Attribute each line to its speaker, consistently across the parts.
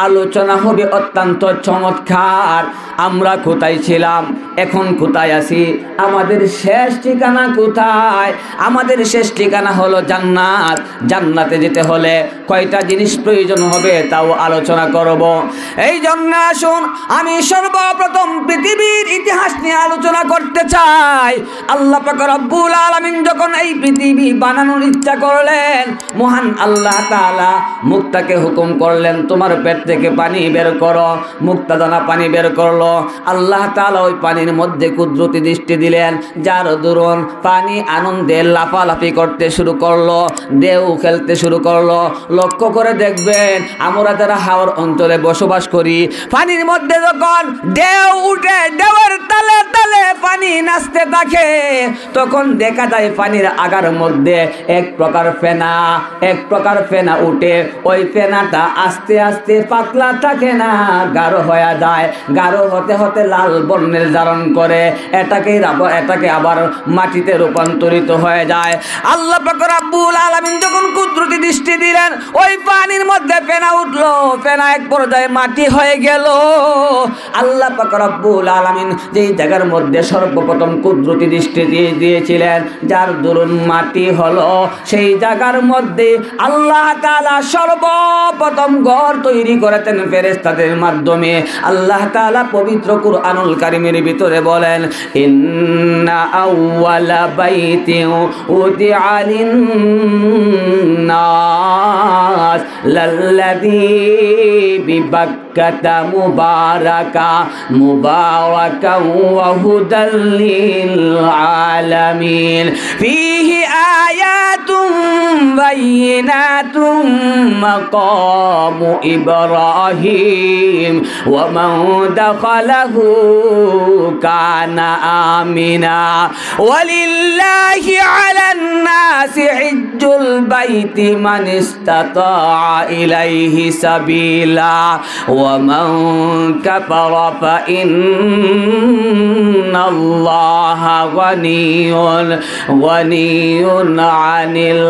Speaker 1: আলোচনা হবে অত্যন্ত চমৎকার। আমরা কোথায় ছিলাম, এখন কোথায় আছি, আমাদের শেষ ঠিকানা কোথায়? আমাদের শেষ ঠিকানা হলো জান্নাত। জান্নাতে যেতে হলে কয়টা জিনিস প্রয়োজন হবে তাও আলোচনা করব। এই জন্য আসুন আমি সর্বপ্রথম পৃথিবীর ইতিহাস নিয়ে আলোচনা করতে চাই। আল্লাহ পাক রব্বুল আলামিন যখন এই পৃথিবী বানানোর ইচ্ছা করলেন, মহান আল্লাহ তাআলা মুক্তাকে হুকুম করলেন তোমার পেট থেকে পানি বের করো। মুক্তা দানা পানি বের করলো। আল্লাহ তাআলা ওই পানির মধ্যে কুদরতি দৃষ্টি দিলেন, যার দরুন পানি আনন্দে লাফালাফি করতে শুরু করলো, ঢেউ খেলতে শুরু করলো। লক্ষ্য করে দেখবেন আমরা যারা হাওর অঞ্চলে বসবাস করি, পানির মধ্যে যখন ঢেউ উঠে, ঢেউয়ের তালে তালে পানি নাচতে থাকে, তখন দেখা যায় পানির আগার মধ্যে এক প্রকার ফেনা উঠে। ওই ফেনাটা আস্তে আস্তে পাতলা থাকে না, গাঢ় হয়ে যায়। গাঢ় হতে হতে লাল বর্ণের ধারণ করে, এটাকে আবার মাটিতে রূপান্তরিত হয়ে যায়। আল্লাহ পাক রব্বুল আলামিন যখন কুদরতি দৃষ্টি দিলেন, ওই পানির মধ্যে ফেনা উঠলো, ফেনা এক পর্যায়ে মাটি হয়ে গেল। আল্লাহ পাক রব্বুল আলামিন যেই জায়গার মধ্যে সর্বপ্রথম কুদরতি দৃষ্টি দিয়েছিলেন, যার দরুন মাটি হলো, সেই জায়গার মধ্যে আল্লাহ তাআলা সর্বপ্রথম ঘর তৈরি করেছেন ফেরেশতাদের মাধ্যমে। আল্লাহ তাআলা পবিত্র কুরআনুল কারীমের ভিতরে বলেন, ইন্না আউওয়ালা বাইতিন উদিআ লিন-নাস লাল্লাযী বিবাক্কাতা মুবারাকান ওয়া হুদাল লিল আলামিন ফীহি আয়াতুম বাইয়িনাতুম মাকামু ইব্রাহিম ওয়া মান দাখালাহু কানা আমিনা ওয়ালিল্লাহি আলান নাসি হিজ্জুল বাইতি মান ইসতাতাআ ইলাইহি সাবিলা ওয়া মান কাফারা ফা ইন্নাল্লাহা গনিয়্যুন আনিল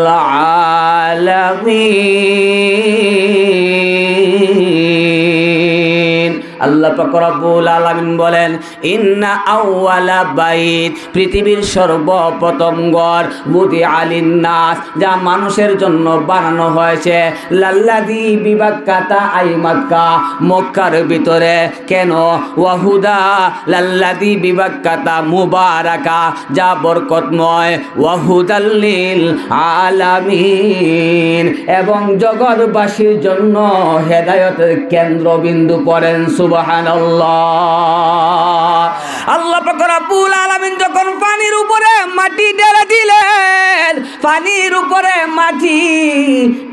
Speaker 1: আলামিন। আল্লাহ পাক রব্বুল আলামিন বলেন, ইন্না আউওয়ালা বাইত, পৃথিবীর সর্বপ্রথম ঘর, বুদিআ লিন-নাস, যা মানুষের জন্য বানানো হয়েছে, লাল্লাযী বিবাক্কাতা আই মক্কা, মক্কার ভিতরে। কেন? ওয়াহুদা, লাল্লাযী বিবাক্কাতা মুবারাকা, যা বরকতময়, ওয়াহুদাল লিল আলামিন, এবং জগৎবাসীর জন্য হেদায়েতের কেন্দ্রবিন্দু। পড়েন সুবহানাল্লাহ। আল্লাহ পাক রব্বুল আলামিন যখন পানির উপরে মাটি ঢেলে দিলেন, পানির উপরে মাটি,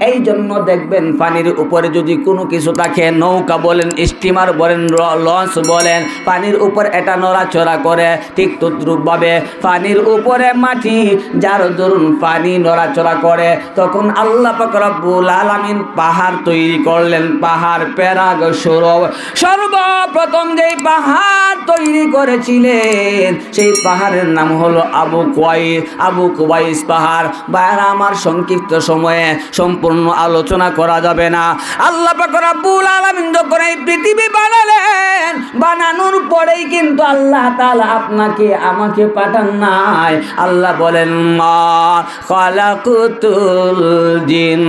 Speaker 1: এই জন্য দেখবেন পানির উপরে যদি কোনো কিছু থাকে, নৌকা বলেন, স্টিমার বলেন, লঞ্চ বলেন, পানির উপর এটা নড়াচড়া করে। ঠিক তদ্রূপভাবে পানির উপরে মাটি, যার দরুন পানি নড়াচড়া করে, তখন আল্লাহ পাক রব্বুল আলামিন পাহাড় তৈরি করলেন। পাহাড় পেরাগ সৌরভ, সর্বপ্রথম যেই পাহাড় তৈরি করেছিলেন, সেই পাহাড়ের নাম হলো আবু কুবাইস পাহাড়। বাইরে আমার সংক্ষিপ্ত সময়ে সম্পূর্ণ আলোচনা করা যাবে না। আল্লাহ পাক রব্বুল আলামিন যখন এই পৃথিবী বানালেন, বানানোর পরেই কিন্তু আল্লাহ তাআলা আপনাকে আমাকে পাঠান নাই। আল্লাহ বলেন, মা খালাকুতুল জিন,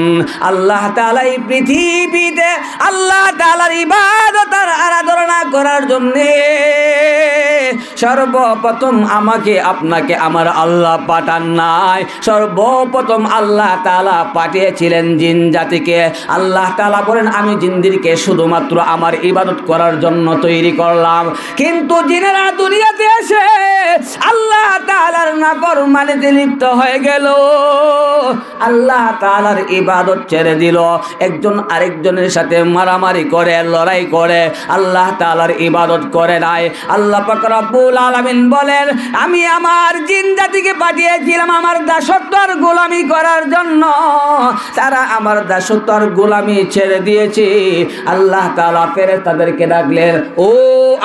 Speaker 1: আল্লাহ তাআলা এই পৃথিবীতে আল্লাহ তাআলার ইবাদত আর আরাধনা করার জন্য সর্বপ্রথম আমাকে আপনাকে আমার আল্লাহ পাঠান নাই। সর্বপ্রথম আল্লাহ তাআলা পাঠিয়েছিলেন জিন জাতিকে। আল্লাহ তাআলা বলেন, আমি জিনদেরকে শুধুমাত্র আমার ইবাদত করার জন্য তৈরি করলাম। কিন্তু জিনেরা দুনিয়াতে এসে আল্লাহ তাআলার নাফরমানিতে লিপ্ত হয়ে গেল, আল্লাহ তাআলার ইবাদত ছেড়ে দিল, একজন আরেকজনের সাথে মারামারি করে, লড়াই করে, আল্লাহ তাআলার ইবাদত করে নাই। আল্লাহ পাক রব্বুল আলামিন বলেন, আমি আমার জিন জাতিকে পাঠিয়েছিলাম আমার দাসত্ব আর গোলামি করার জন্য, তারা আমার দাসত্ব আর গোলামি ছেড়ে দিয়েছে। আল্লাহ তাআলা ফেরেশতাদেরকে ডাকলেন, ও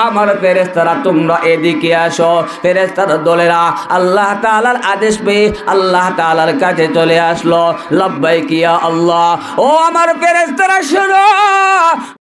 Speaker 1: আমার ফেরেশতারা, তোমরা এদিকে আসো। ফেরেশতার দলেরা আল্লাহ তাআলার আদেশ পেয়ে আল্লাহ তাআলার কাছে চলে আসলো। লাব্বাইক ইয়া আল্লাহ। ও আমার ফেরেশতারা শোনো,